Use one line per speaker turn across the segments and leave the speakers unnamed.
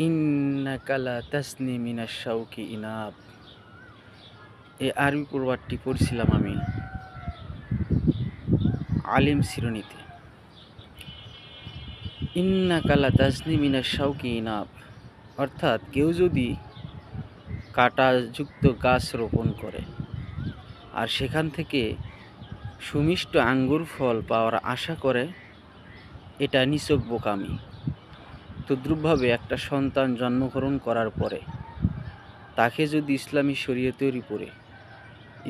ইন্নাকা লা তাসনি মিনাশ শাউকি ইনাব। এই আরবি প্রবাদটি পড়ছিলাম আমি আলিম শিরোনীতে। ইন্নাকা লা তাসনি মিনাশ শাউকি ইনাব, অর্থাৎ কেউ যদি কাঁটাযুক্ত গাছ রোপণ করে আর সেখান থেকে সুমিষ্ট আঙ্গুর ফল পাওয়ার আশা করে, এটা নিছক বোকামি। তদ্রূপভাবে একটা সন্তান জন্মগ্রহণ করার পরে তাকে যদি ইসলামী শরীয়তের উপরে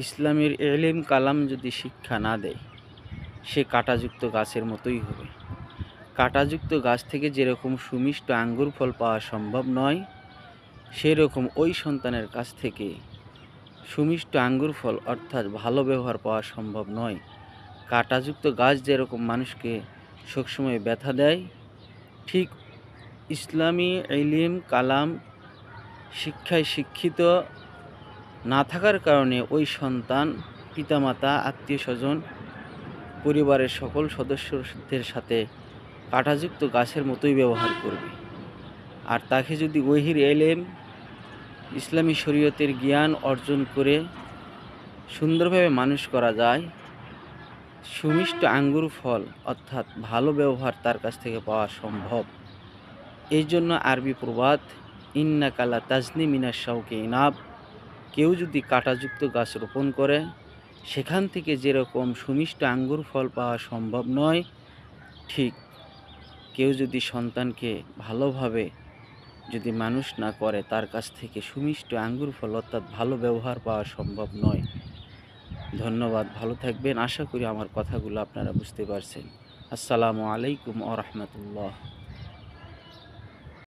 ইসলামের এলেম কালাম যদি শিক্ষা না দেয়, সে কাঁটাযুক্ত গাছের মতোই হবে। কাঁটাযুক্ত গাছ থেকে যেরকম সুমিষ্ট আঙ্গুর ফল পাওয়া সম্ভব নয়, সেরকম ওই সন্তানের কাছ থেকে সুমিষ্ট আঙ্গুর ফল অর্থাৎ ভালো ব্যবহার পাওয়া সম্ভব নয়। কাঁটাযুক্ত গাছ যেরকম মানুষকে সবসময় ব্যথা দেয়, ঠিক ইসলামী ইলম কালাম শিক্ষায় শিক্ষিত না থাকার কারণে ওই সন্তান পিতামাতা আত্মীয় স্বজন পরিবারের সকল সদস্যদের সাথে কাঁটাযুক্ত গাছের মতোই ব্যবহার করবে। আর তাকে যদি ওহির এলেম ইসলামী শরীয়তের জ্ঞান অর্জন করে সুন্দরভাবে মানুষ করা যায়, সুমিষ্ট আঙ্গুর ফল অর্থাৎ ভালো ব্যবহার তার কাছ থেকে পাওয়া সম্ভব। এই জন্য আরবি প্রবাদ ইন্নাকা লা তাসনি মিনাশ শাউকি ইনাব, কেউ যদি কাঁটাযুক্ত গাছ রোপণ করে সেখান থেকে যেরকম সুমিষ্ট আঙ্গুর ফল পাওয়া সম্ভব নয়, ঠিক কেউ যদি সন্তানকে ভালোভাবে যদি মানুষ না করে তার কাছ থেকে সুমিষ্ট আঙ্গুর ফল অর্থাৎ ভালো ব্যবহার পাওয়া সম্ভব নয়। ধন্যবাদ, ভালো থাকবেন। আশা করি আমার কথাগুলো আপনারা বুঝতে পারছেন। আসসালামু আলাইকুম ওয়া রাহমাতুল্লাহ।